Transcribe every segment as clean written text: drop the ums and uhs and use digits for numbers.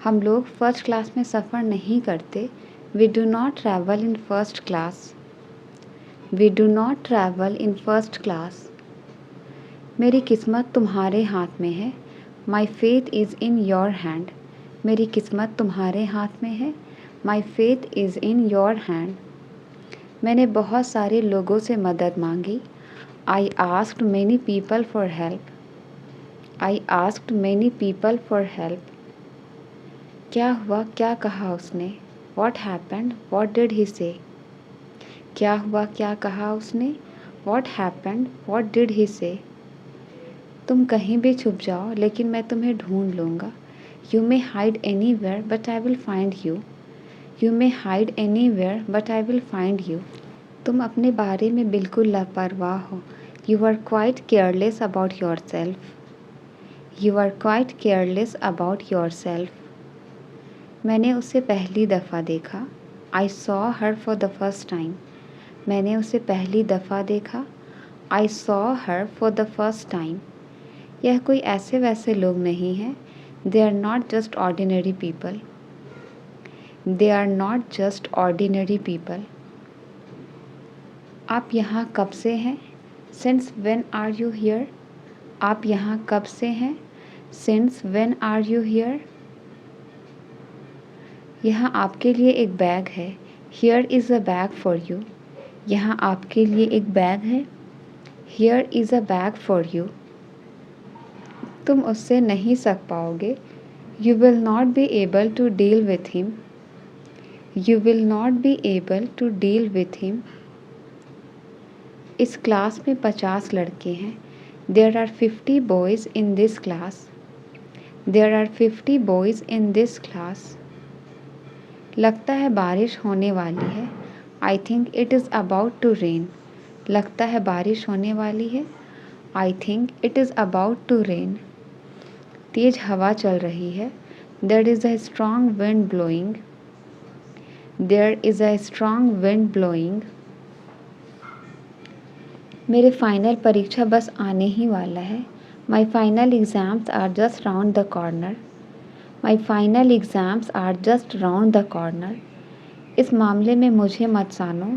हम लोग first class में सफ़र नहीं करते। We do not travel in first class. We do not travel in first class. मेरी किस्मत तुम्हारे हाथ में है। My faith is in your hand. मेरी किस्मत तुम्हारे हाथ में है। My faith is in your hand. मैंने बहुत सारे लोगों से मदद मांगी। I asked many people for help. I asked many people for help. क्या हुआ, क्या कहा उसने? What happened? What did he say? क्या हुआ, क्या कहा उसने? What happened? What did he say? तुम कहीं भी छुप जाओ लेकिन मैं तुम्हें ढूंढ लूँगा। You may hide anywhere but I will find you. You may hide anywhere but I will find you. तुम अपने बारे में बिल्कुल लापरवाह हो। You are quite careless about yourself. You are quite careless about yourself. मैंने उसे पहली दफ़ा देखा। I saw her for the first time. मैंने उसे पहली दफ़ा देखा। I saw her for the first time. यह कोई ऐसे वैसे लोग नहीं हैं। They are not just ordinary people. They are not just ordinary people. आप यहाँ कब से हैं? Since when are you here? आप यहाँ कब से हैं? Since when are you here? यहाँ आपके लिए एक बैग है। Here is a bag for you. यहाँ आपके लिए एक बैग है। Here is a bag for you. तुम उससे नहीं सक पाओगे। You will not be able to deal with him. You will not be able to deal with him. इस क्लास में 50 लड़के हैं। There are 50 boys in this class. There are 50 boys in this class. लगता है बारिश होने वाली है। I think it is about to rain. लगता है बारिश होने वाली है। I think it is about to rain. तेज हवा चल रही है। There is a strong wind blowing. There is a strong wind blowing. मेरे फाइनल परीक्षा बस आने ही वाला है। My final exams are just round the corner. My final exams are just round the corner. इस मामले में मुझे मत सानो।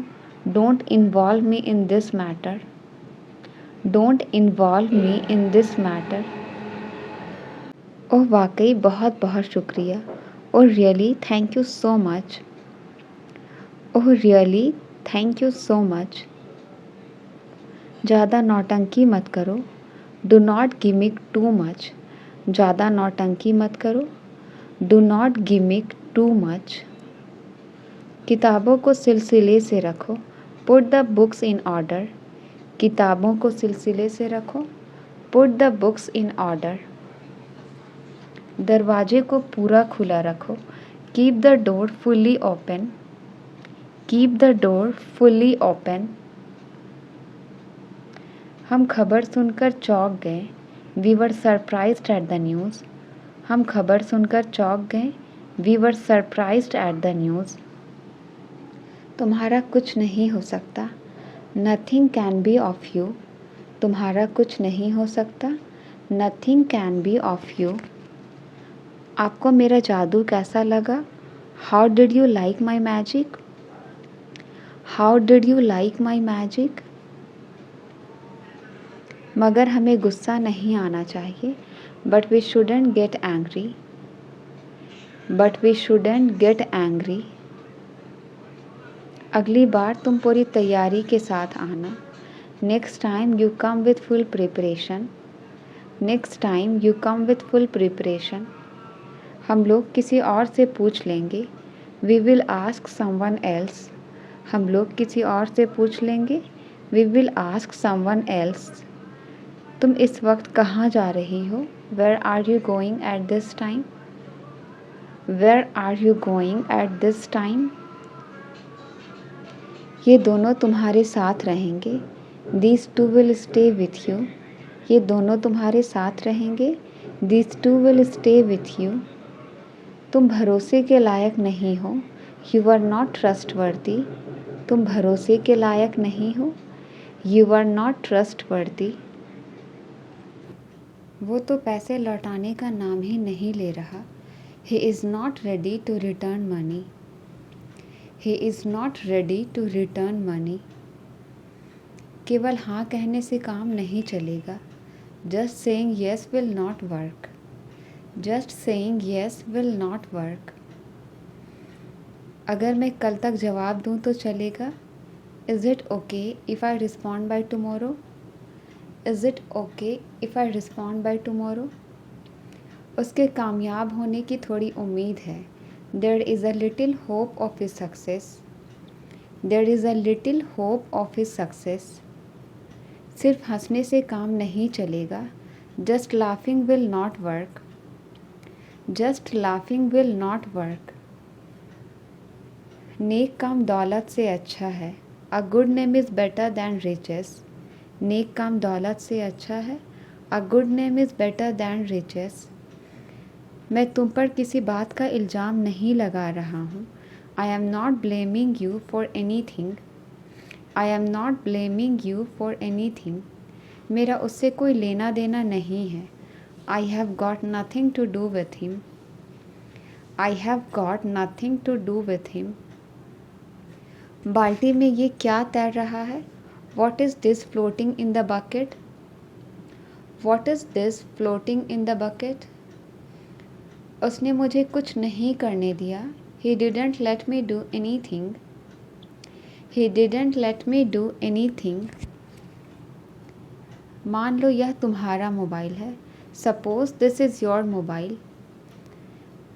Don't involve me in this matter. Don't involve me in this matter. ओह वाकई बहुत बहुत शुक्रिया। Oh really thank you so much. Oh really thank you so much. ज़्यादा नौटंकी मत करो। Do not gimmick too much. ज़्यादा नौटंकी मत करो। Do not gimmick too much. किताबों को सिलसिले से रखो। Put the books in order. किताबों को सिलसिले से रखो। Put the books in order. दरवाजे को पूरा खुला रखो। Keep the door fully open. Keep the door fully open. हम खबर सुनकर चौंक गए। We were surprised at the news. हम खबर सुनकर चौंक गए। We were surprised at the news. तुम्हारा कुछ नहीं हो सकता। Nothing can be of you. तुम्हारा कुछ नहीं हो सकता। Nothing can be of you. आपको मेरा जादू कैसा लगा? How did you like my magic? How did you like my magic? मगर हमें गुस्सा नहीं आना चाहिए। But we shouldn't get angry. But we shouldn't get angry. अगली बार तुम पूरी तैयारी के साथ आना। Next time you come with full preparation. Next time you come with full preparation. हम लोग किसी और से पूछ लेंगे। We will ask someone else. हम लोग किसी और से पूछ लेंगे। We will ask someone else. तुम इस वक्त कहाँ जा रही हो? Where are you going at this time? Where are you going at this time? ये दोनों तुम्हारे साथ रहेंगे। These two will stay with you. ये दोनों तुम्हारे साथ रहेंगे। These two will stay with you. तुम भरोसे के लायक नहीं हो। You are not trustworthy. तुम भरोसे के लायक नहीं हो। You are not trustworthy. वो तो पैसे लौटाने का नाम ही नहीं ले रहा। He is not ready to return money. He is not ready to return money. केवल हाँ कहने से काम नहीं चलेगा. Just saying yes will not work. Just saying yes will not work. अगर मैं कल तक जवाब दूँ तो चलेगा. Is it okay if I respond by tomorrow? Is it okay if I respond by tomorrow? उसके कामयाब होने की थोड़ी उम्मीद है. There is a little hope of his success. There is a little hope of his success. सिर्फ हंसने से काम नहीं चलेगा. Just laughing will not work. Just laughing will not work. नेक काम दौलत से अच्छा है. A good name is better than riches. नेक काम दौलत से अच्छा है. A good name is better than riches. मैं तुम पर किसी बात का इल्ज़ाम नहीं लगा रहा हूँ. I am not blaming you for anything. I am not blaming you for anything. मेरा उससे कोई लेना देना नहीं है. I have got nothing to do with him. I have got nothing to do with him. बाल्टी में ये क्या तैर रहा है? What is this floating in the bucket? What is this floating in the bucket? उसने मुझे कुछ नहीं करने दिया. He didn't let me do anything. He didn't let me do anything. मान लो यह तुम्हारा मोबाइल है. Suppose this is your mobile.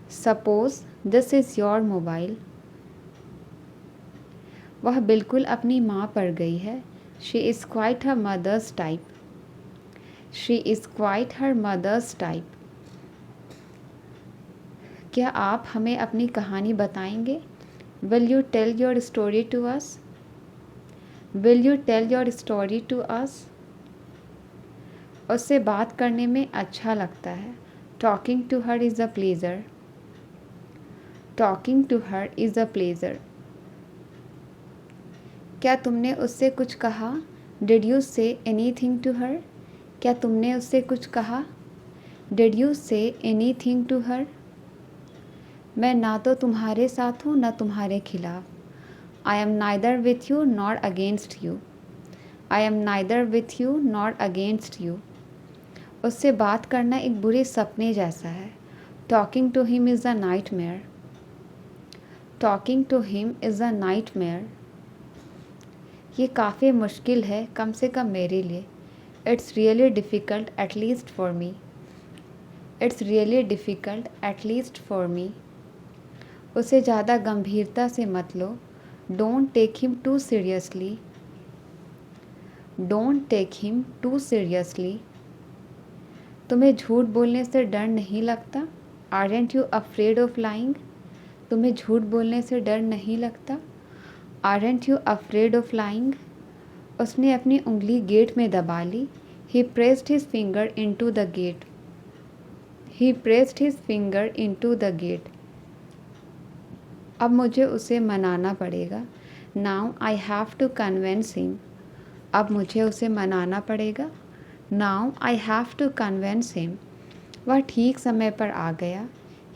Suppose this is your mobile. वह बिल्कुल अपनी माँ पर गई है. She is quite her mother's type. She is quite her mother's type. क्या आप हमें अपनी कहानी बताएंगे? Will you tell your story to us? Will you tell your story to us? उससे बात करने में अच्छा लगता है. Talking to her is a pleasure. Talking to her is a pleasure. क्या तुमने उससे कुछ कहा? Did you say anything to her? क्या तुमने उससे कुछ कहा? Did you say anything to her? मैं ना तो तुम्हारे साथ हूँ न तुम्हारे खिलाफ. I am neither with you nor against you. I am neither with you nor against you. उससे बात करना एक बुरे सपने जैसा है. Talking to him is a nightmare. Talking to him is a nightmare. ये काफ़ी मुश्किल है कम से कम मेरे लिए. It's really difficult at least for me. It's really difficult at least for me. उसे ज़्यादा गंभीरता से मत लो. Don't take him too seriously. Don't take him too seriously. तुम्हें झूठ बोलने से डर नहीं लगता? Aren't you afraid of lying? तुम्हें झूठ बोलने से डर नहीं लगता? Aren't you afraid of lying? उसने अपनी उंगली गेट में दबा ली. He pressed his finger into the gate. He pressed his finger into the gate. अब मुझे उसे मनाना पड़ेगा. Now I have to convince him. अब मुझे उसे मनाना पड़ेगा. Now I have to convince him. वह ठीक समय पर आ गया.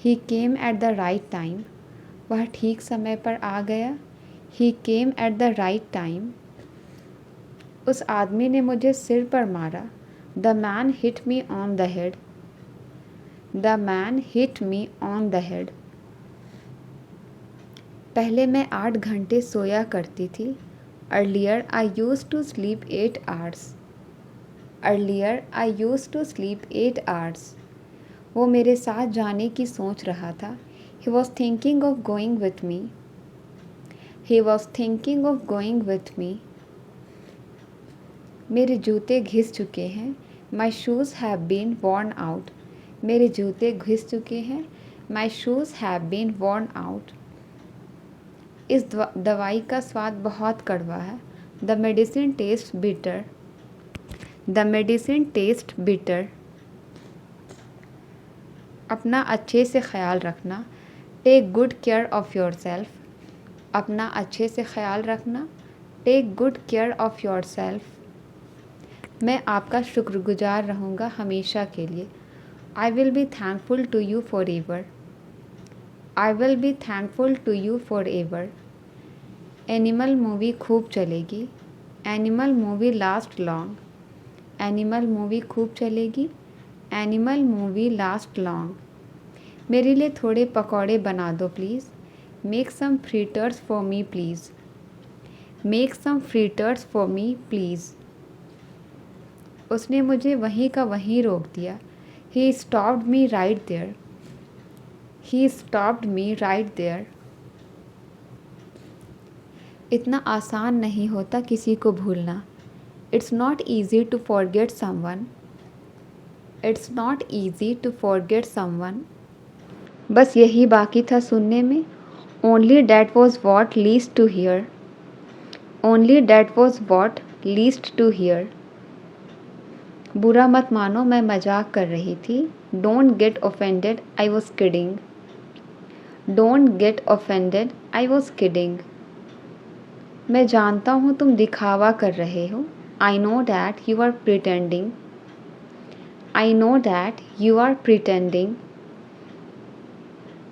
He came at the right time. वह ठीक समय पर आ गया. He came at the right time. उस आदमी ने मुझे सिर पर मारा. The man hit me on the head. The man hit me on the head. पहले मैं 8 घंटे सोया करती थी. Earlier I used to sleep 8 hours. Earlier I used to sleep 8 hours. वो मेरे साथ जाने की सोच रहा था. He was thinking of going with me. He was thinking of going with me. मेरे जूते घिस चुके हैं. My shoes have been worn out. मेरे जूते घिस चुके हैं. My shoes have been worn out. इस दवाई का स्वाद बहुत कड़वा है. The medicine tastes bitter. The medicine tastes bitter. अपना अच्छे से ख्याल रखना. Take good care of yourself. अपना अच्छे से ख्याल रखना. Take good care of yourself. मैं आपका शुक्रगुजार रहूँगा हमेशा के लिए. I will be thankful to you forever. I will be thankful to you forever. Animal movie खूब चलेगी। Animal movie last long. Animal movie खूब चलेगी। Animal movie last long. मेरे लिए थोड़े पकौड़े बना दो please. Make some fritters for me please. Make some fritters for me please. उसने मुझे वहीं का वहीं रोक दिया। He stopped me right there. He stopped me right there. इतना आसान नहीं होता किसी को भूलना। It's not easy to forget someone. It's not easy to forget someone. बस यही बाकी था सुनने में। Only that was what least to hear. Only that was what least to hear. बुरा मत मानो, मैं मजाक कर रही थी। Don't get offended, I was kidding. Don't get offended, I was kidding. मैं जानता हूँ तुम दिखावा कर रहे हो। I know that you are pretending. I know that you are pretending.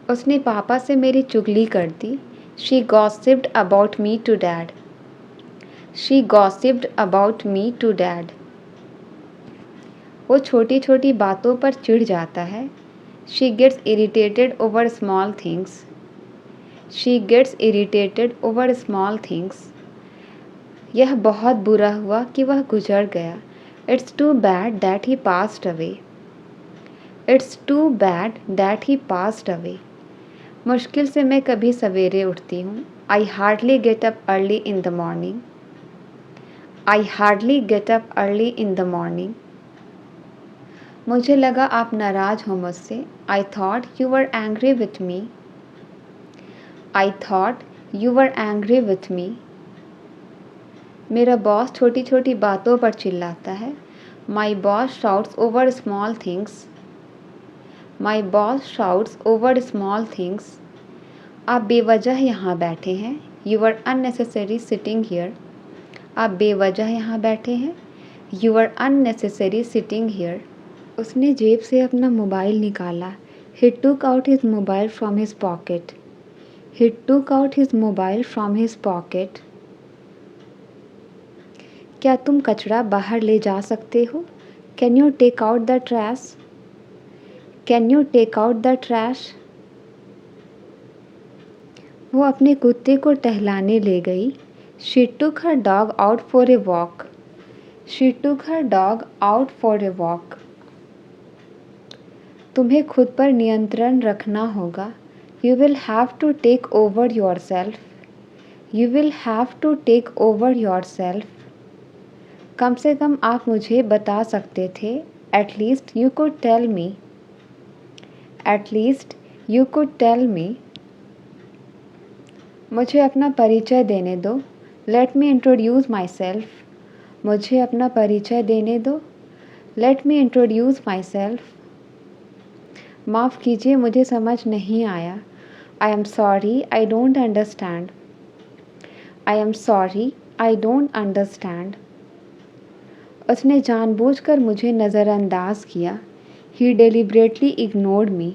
उसने पापा से मेरी चुगली कर दी। She gossiped about me to dad. She gossiped about me to dad. वो छोटी छोटी बातों पर चिढ़ जाता है। She gets irritated over small things. She gets irritated over small things. यह बहुत बुरा हुआ कि वह गुजर गया। It's too bad that he passed away. It's too bad that he passed away. मुश्किल से मैं कभी सवेरे उठती हूँ। I hardly get up early in the morning. I hardly get up early in the morning. मुझे लगा आप नाराज़ हो मुझसे। I thought you were angry with me. I thought you were angry with me. मेरा बॉस छोटी छोटी बातों पर चिल्लाता है। My boss shouts over small things. My boss shouts over small things. आप बेवजह यहाँ बैठे हैं। You are unnecessary sitting here. आप बेवजह यहाँ बैठे हैं। You are unnecessary sitting here. उसने जेब से अपना मोबाइल निकाला। He took out his mobile from his pocket. He took out his mobile from his pocket. क्या तुम कचरा बाहर ले जा सकते हो? Can you take out the trash? Can you take out the trash? वो अपने कुत्ते को टहलाने ले गई। She took her dog out for a walk. She took her dog out for a walk. तुम्हें खुद पर नियंत्रण रखना होगा। You will have to take over yourself. You will have to take over yourself. कम से कम आप मुझे बता सकते थे। At least you could tell me. At least you could tell me. मुझे अपना परिचय देने दो। Let me introduce myself. मुझे अपना परिचय देने दो। Let me introduce myself. माफ़ कीजिए, मुझे समझ नहीं आया। आई am sorry, I don't understand. I am sorry, I don't understand. उसने जानबूझकर मुझे नज़रअंदाज किया। He deliberately ignored me.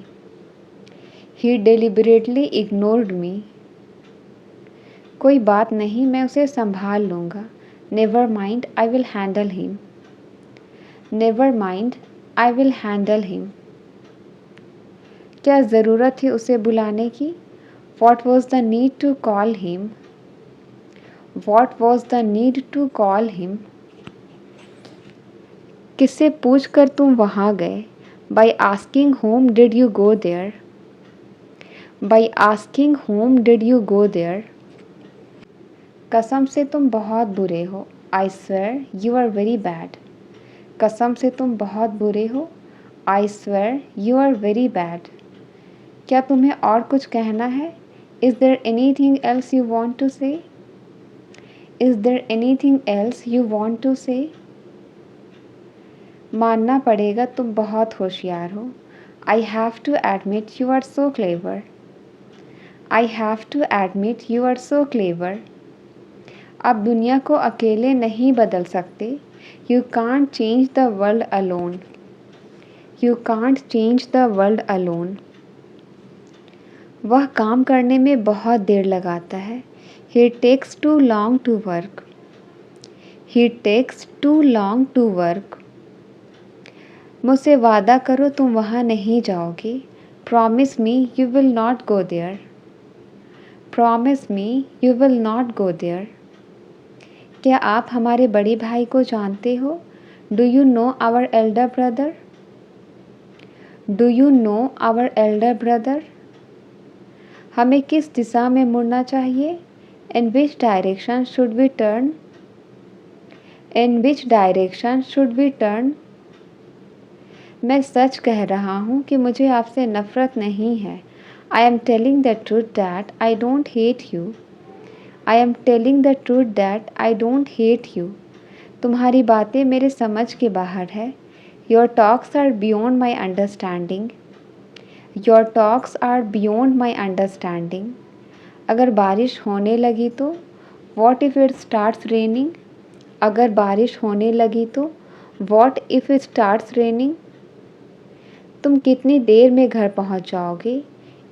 He deliberately ignored me. कोई बात नहीं, मैं उसे संभाल लूँगा। Never mind, I will handle him. Never mind, I will handle him. क्या ज़रूरत थी उसे बुलाने की? What was the need to call him? What was the need to call him? किससे पूछ कर तुम वहाँ गए? By asking whom did you go there? By asking whom did you go there? कसम से तुम बहुत बुरे हो। I swear you are very bad. कसम से तुम बहुत बुरे हो। I swear you are very bad. क्या तुम्हें और कुछ कहना है? Is there anything else you want to say? Is there anything else you want to say? मानना पड़ेगा तुम बहुत होशियार हो। I have to admit you are so clever. I have to admit you are so clever. आप दुनिया को अकेले नहीं बदल सकते। You can't change the world alone. You can't change the world alone. वह काम करने में बहुत देर लगाता है। He takes too long to work. He takes too long to work. मुझसे वादा करो तुम वहाँ नहीं जाओगे। Promise me you will not go there. Promise me you will not go there. क्या आप हमारे बड़े भाई को जानते हो? Do you know our elder brother? Do you know our elder brother? हमें किस दिशा में मुड़ना चाहिए? In which direction should we turn? In which direction should we turn? मैं सच कह रहा हूँ कि मुझे आपसे नफ़रत नहीं है। I am telling the truth that I don't hate you. I am telling the truth that I don't hate you. तुम्हारी बातें मेरे समझ के बाहर है। Your talks are beyond my understanding. Your talks are beyond my understanding. अगर बारिश होने लगी तो What if it starts raining? अगर बारिश होने लगी तो What if it starts raining? तुम कितनी देर में घर पहुंच जाओगे?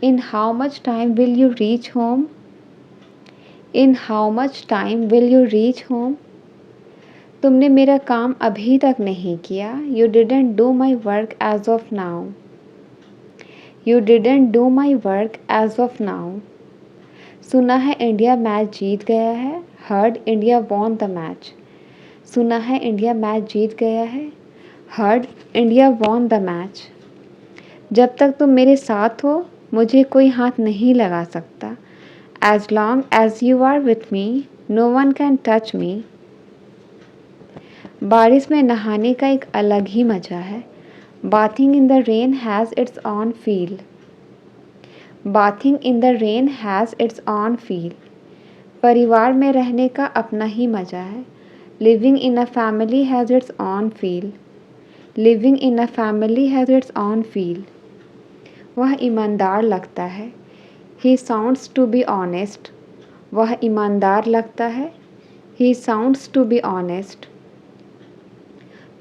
In how much time will you reach home? In how much time will you reach home? तुमने मेरा काम अभी तक नहीं किया। You didn't do my work as of now. You didn't do my work as of now. सुना है India match जीत गया है। Heard India won the match. सुना है इंडिया मैच जीत गया है। Heard India won the match. जब तक तुम मेरे साथ हो मुझे कोई हाथ नहीं लगा सकता। As long as you are with me, no one can touch me. बारिश में नहाने का एक अलग ही मज़ा है। Bathing in the rain has its own feel. Bathing in the rain has its own feel. परिवार में रहने का अपना ही मज़ा है। Living in a family has its own feel. Living in a family has its own feel. वह ईमानदार लगता है। He sounds to be honest. वह ईमानदार लगता है। He sounds to be honest.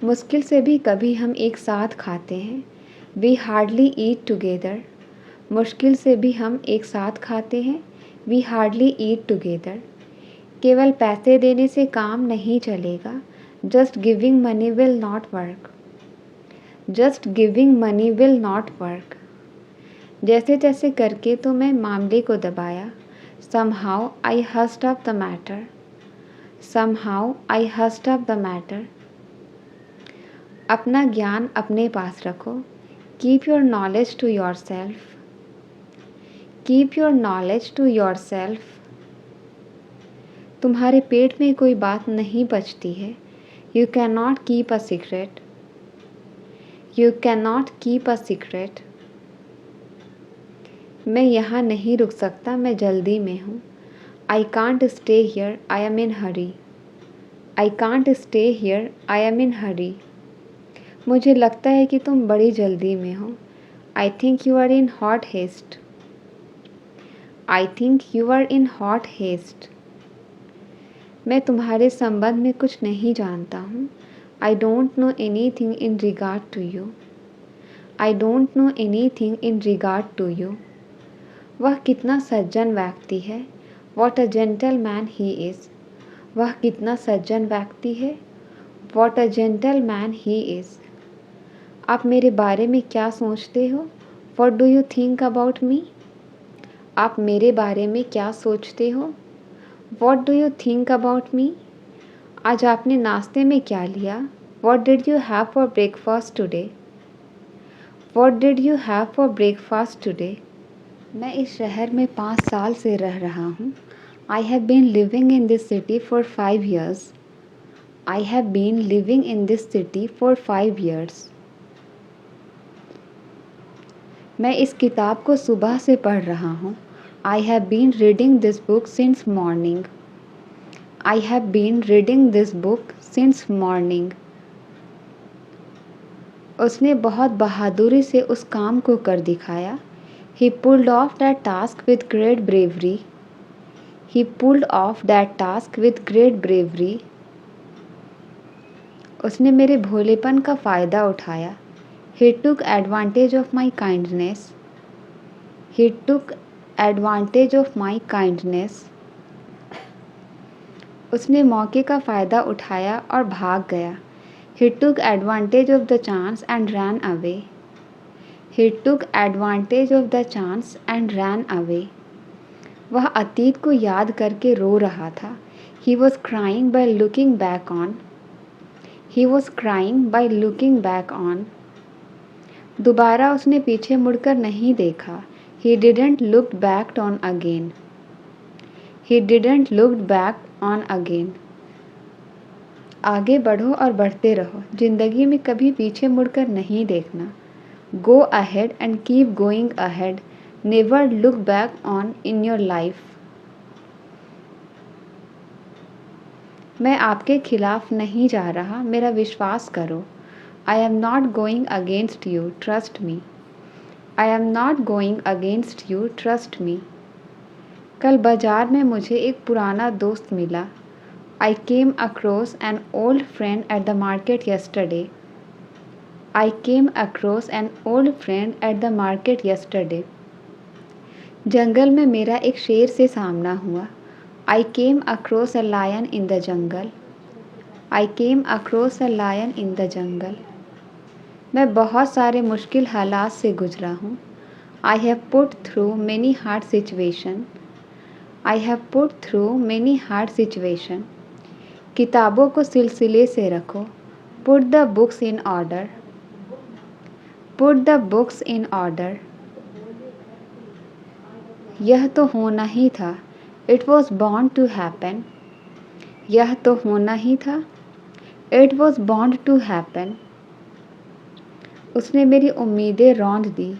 मुश्किल से भी कभी हम एक साथ खाते हैं। We hardly eat together. मुश्किल से भी हम एक साथ खाते हैं। We hardly eat together. केवल पैसे देने से काम नहीं चलेगा। Just giving money will not work. Just giving money will not work. जैसे तैसे करके तो मैं मामले को दबाया। Somehow I hushed up the matter. Somehow I hushed up the matter. अपना ज्ञान अपने पास रखो। Keep your knowledge to yourself. Keep your knowledge to yourself. तुम्हारे पेट में कोई बात नहीं बचती है। You cannot keep a secret. You cannot keep a secret. मैं यहाँ नहीं रुक सकता, मैं जल्दी में हूँ। I can't stay here, I am in hurry. I can't stay here, I am in hurry. मुझे लगता है कि तुम बड़ी जल्दी में हो। I think you are in hot haste. I think you are in hot haste. मैं तुम्हारे संबंध में कुछ नहीं जानता हूँ। I don't know anything in regard to you. I don't know anything in regard to you. वह कितना सज्जन व्यक्ति है। What a gentleman he is. वह कितना सज्जन व्यक्ति है। What a gentleman he is. आप मेरे बारे में क्या सोचते हो? What do you think about me? आप मेरे बारे में क्या सोचते हो? What do you think about me? आज आपने नाश्ते में क्या लिया? What did you have for breakfast today? What did you have for breakfast today? मैं इस शहर में 5 साल से रह रहा हूँ। I have been living in this city for 5 years. I have been living in this city for 5 years. मैं इस किताब को सुबह से पढ़ रहा हूँ। I have been reading this book since morning. I have been reading this book since morning. उसने बहुत बहादुरी से उस काम को कर दिखाया। He pulled off that task with great bravery. He pulled off that task with great bravery. उसने मेरे भोलेपन का फ़ायदा उठाया। He took advantage of my kindness. He took advantage of my kindness. उसने मौके का फ़ायदा उठाया और भाग गया। He took advantage of the chance and ran away. He took advantage of the chance and ran away. वह अतीत को याद करके रो रहा था। He was crying by looking back on. He was crying by looking back on. दोबारा उसने पीछे मुड़कर नहीं देखा। He didn't look back on again. He didn't look back on again. आगे बढ़ो और बढ़ते रहो। ज़िंदगी में कभी पीछे मुड़कर नहीं देखना। Go ahead and keep going ahead. Never look back on in your life. मैं आपके खिलाफ नहीं जा रहा, मेरा विश्वास करो। I am not going against you, trust me. I am not going against you, trust me. कल बाजार में मुझे एक पुराना दोस्त मिला। I came across an old friend at the market yesterday. I came across an old friend at the market yesterday. जंगल में मेरा एक शेर से सामना हुआ। I came across a lion in the jungle. I came across a lion in the jungle. मैं बहुत सारे मुश्किल हालात से गुजरा हूँ। I have put through many hard situations. I have put through many hard situations. किताबों को सिलसिले से रखो। Put the books in order. Put the books in order. यह तो होना ही था। It was bound to happen. यह तो होना ही था। It was bound to happen. उसने मेरी उम्मीदें रौंद दी।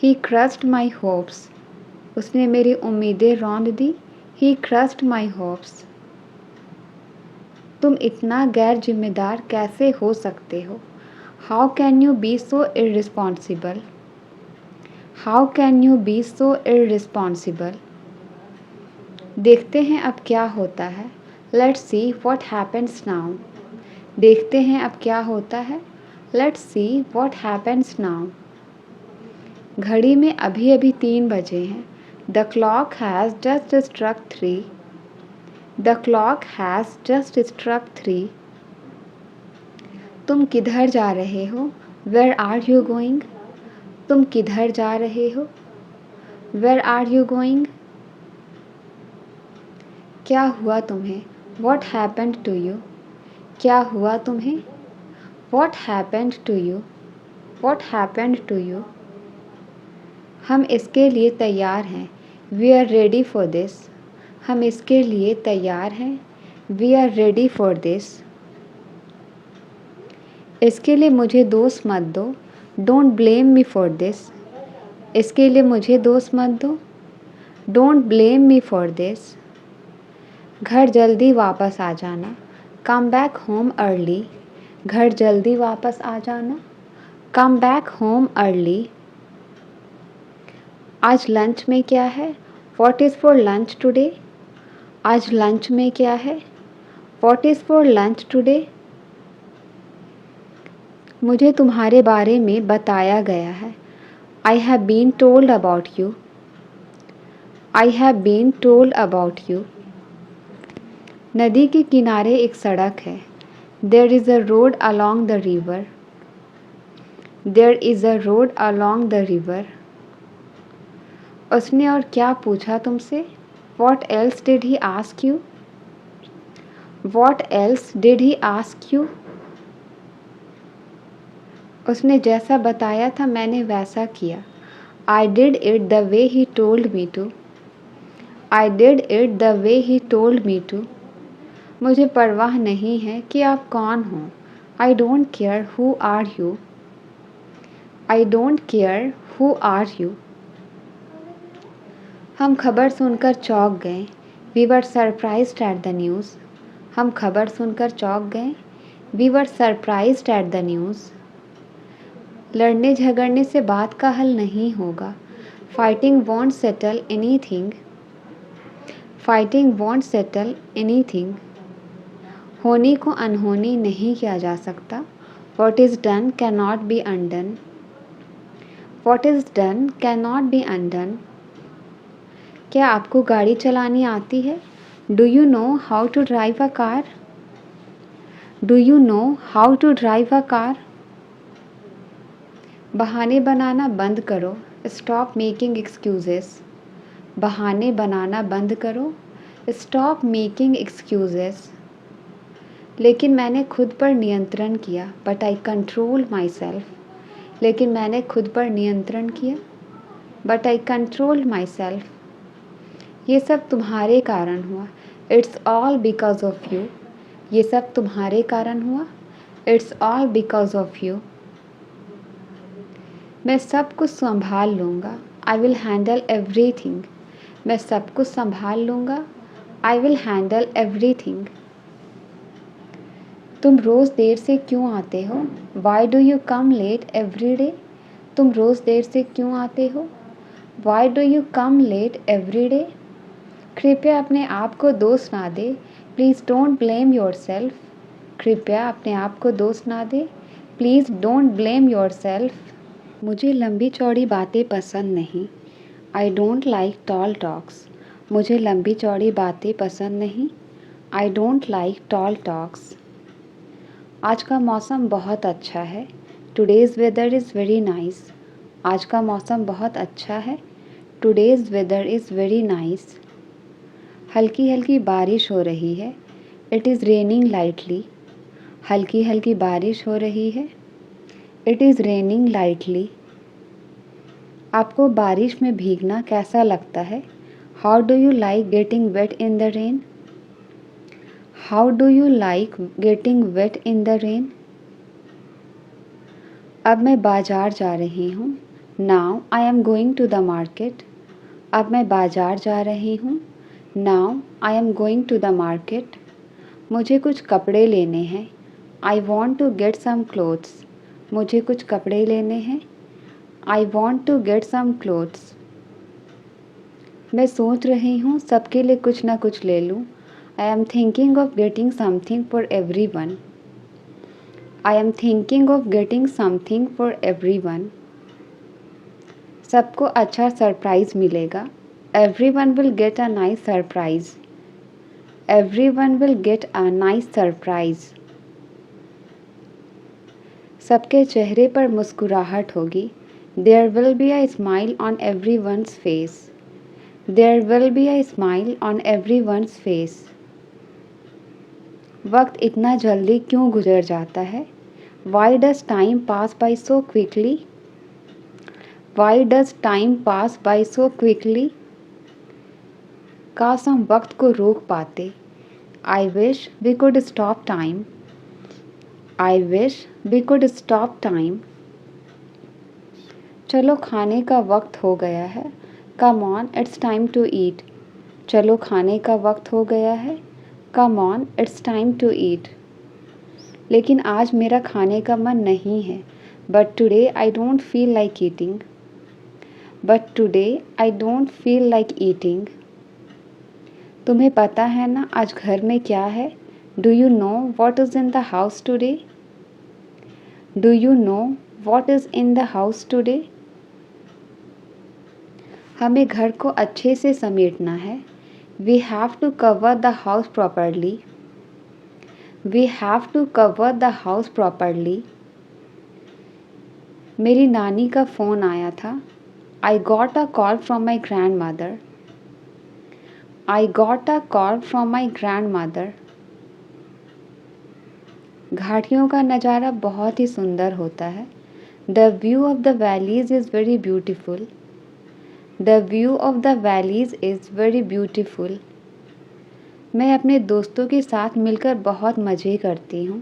He crushed my hopes. उसने मेरी उम्मीदें रौंद दी। He crushed my hopes. तुम इतना गैर जिम्मेदार कैसे हो सकते हो? How can you be so irresponsible? How can you be so irresponsible? देखते हैं अब क्या होता है। Let's see what happens now. देखते हैं अब क्या होता है। Let's see what happens now. घड़ी में अभी अभी 3 बजे हैं। The clock has just struck 3. The clock has just struck 3. तुम किधर जा रहे हो? Where are you going? तुम किधर जा रहे हो? Where are you going? क्या हुआ तुम्हें? What happened to you? क्या हुआ तुम्हें? What happened to you? What happened to you? हम इसके लिए तैयार हैं। We are ready for this. हम इसके लिए तैयार हैं। We are ready for this. इसके लिए मुझे दोष मत दो। Don't blame me for this. इसके लिए मुझे दोष मत दो। Don't blame me for this. घर जल्दी वापस आ जाना। Come back home early. घर जल्दी वापस आ जाना। Come back home early. आज लंच में क्या है? What is for lunch today? आज लंच में क्या है? What is for lunch today? मुझे तुम्हारे बारे में बताया गया है। I have been told about you. I have been told about you. नदी के किनारे एक सड़क है। There is a road along the river. There is a road along the river. उसने और क्या पूछा तुमसे? What else did he ask you? What else did he ask you? उसने जैसा बताया था मैंने वैसा किया। I did it the way he told me to. I did it the way he told me to. मुझे परवाह नहीं है कि आप कौन हो। I don't care who are you. I don't care who are you. हम खबर सुनकर चौंक गए। We were surprised at the news. हम खबर सुनकर चौंक गए। We were surprised at the news. लड़ने झगड़ने से बात का हल नहीं होगा। Fighting won't settle anything. Fighting won't settle anything. होनी को अनहोनी नहीं किया जा सकता। What is done cannot be undone. What is done cannot be undone. क्या आपको गाड़ी चलानी आती है? Do you know how to drive a car? Do you know how to drive a car? बहाने बनाना बंद करो। Stop making excuses. बहाने बनाना बंद करो। Stop making excuses. लेकिन मैंने खुद पर नियंत्रण किया, but I control my self. लेकिन मैंने खुद पर नियंत्रण किया, but I control my self. ये सब तुम्हारे कारण हुआ। It's all because of you. ये सब तुम्हारे कारण हुआ। It's all because of you. मैं सब कुछ संभाल लूँगा। I will handle everything. मैं सब कुछ संभाल लूँगा। I will handle everything. तुम रोज़ देर से क्यों आते हो? Why do you come late every day? तुम रोज़ देर से क्यों आते हो? Why do you come late every day? कृपया अपने आप को दोष ना दे। Please don't blame your self. कृपया अपने आप को दोष ना दे। Please don't blame your self. मुझे लंबी चौड़ी बातें पसंद नहीं। I don't like tall talks. मुझे लंबी चौड़ी बातें पसंद नहीं। I don't like tall talks. आज का मौसम बहुत अच्छा है। Today's weather is very nice. आज का मौसम बहुत अच्छा है। Today's weather is very nice. हल्की हल्की बारिश हो रही है। It is raining lightly. हल्की हल्की बारिश हो रही है। It is raining lightly. आपको बारिश में भीगना कैसा लगता है? How do you like getting wet in the rain? How do you like getting wet in the rain? अब मैं बाज़ार जा रही हूँ। Now I am going to the market. अब मैं बाज़ार जा रही हूँ। Now I am going to the market. मुझे कुछ कपड़े लेने हैं। I want to get some clothes. मुझे कुछ कपड़े लेने हैं। I want to get some clothes. मैं सोच रही हूँ सबके लिए कुछ ना कुछ ले लूँ। I am thinking of getting something for everyone. I am thinking of getting something for everyone. सबको अच्छा सरप्राइज़ मिलेगा। Everyone will get a nice surprise. Everyone will get a nice surprise. सबके चेहरे पर मुस्कुराहट होगी। There will be a smile on everyone's face. There will be a smile on everyone's face. वक्त इतना जल्दी क्यों गुजर जाता है? Y does time pass by so quickly? Why does time pass by so quickly? काश हम वक्त को रोक पाते। I wish we could stop time. I wish we could stop time. चलो खाने का वक्त हो गया है। Come on it's time to eat. चलो खाने का वक्त हो गया है। Come on it's time to eat. लेकिन आज मेरा खाने का मन नहीं है। But today I don't feel like eating. But today I don't feel like eating. तुम्हें पता है ना आज घर में क्या है? Do you know what is in the house today? Do you know what is in the house today? हमें घर को अच्छे से समेटना है। We have to cover the house properly. We have to cover the house properly. मेरी नानी का फ़ोन आया था। I got a call from my grand mother. I got a call from my grand mother. घाटियों का नज़ारा बहुत ही सुंदर होता है। The view of the valleys is very beautiful. The view of the valleys is very beautiful. मैं अपने दोस्तों के साथ मिलकर बहुत मज़े करती हूँ।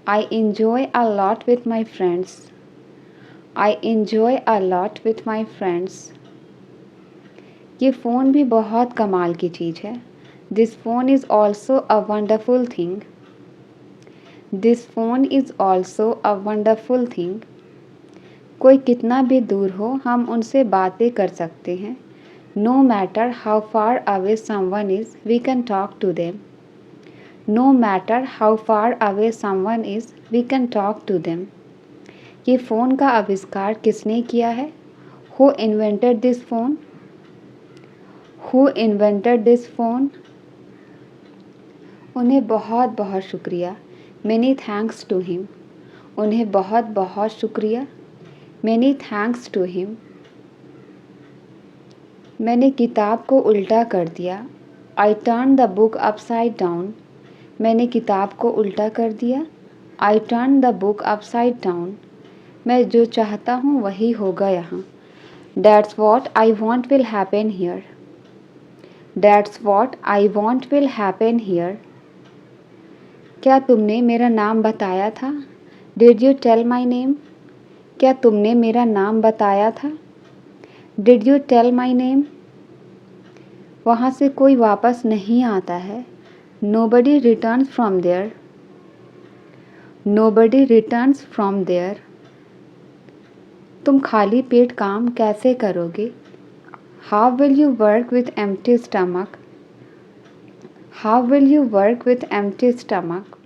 I enjoy a lot with my friends. I enjoy a lot with my friends. ये फ़ोन भी बहुत कमाल की चीज़ है। This phone is also a wonderful thing. This phone is also a wonderful thing. कोई कितना भी दूर हो हम उनसे बातें कर सकते हैं। No matter how far away someone is, we can talk to them. No matter how far away someone is, we can talk to them. ये फ़ोन का आविष्कार किसने किया है? Who invented this phone? Who invented this phone? उन्हें बहुत बहुत शुक्रिया, मैनी थैंक्स टू हिम। उन्हें बहुत बहुत शुक्रिया, मैनी थैंक्स टू हिम। मैंने किताब को उल्टा कर दिया, I turn the book upside down. मैंने किताब को उल्टा कर दिया, I turn the book upside down. मैं जो चाहता हूँ वही होगा यहाँ। That's what I want will happen here. That's what I want will happen here. क्या तुमने मेरा नाम बताया था? Did you tell my name? क्या तुमने मेरा नाम बताया था? Did you tell my name? वहाँ से कोई वापस नहीं आता है। Nobody returns from there. Nobody returns from there. तुम खाली पेट काम कैसे करोगे? How will you work with empty stomach? How will you work with empty stomach?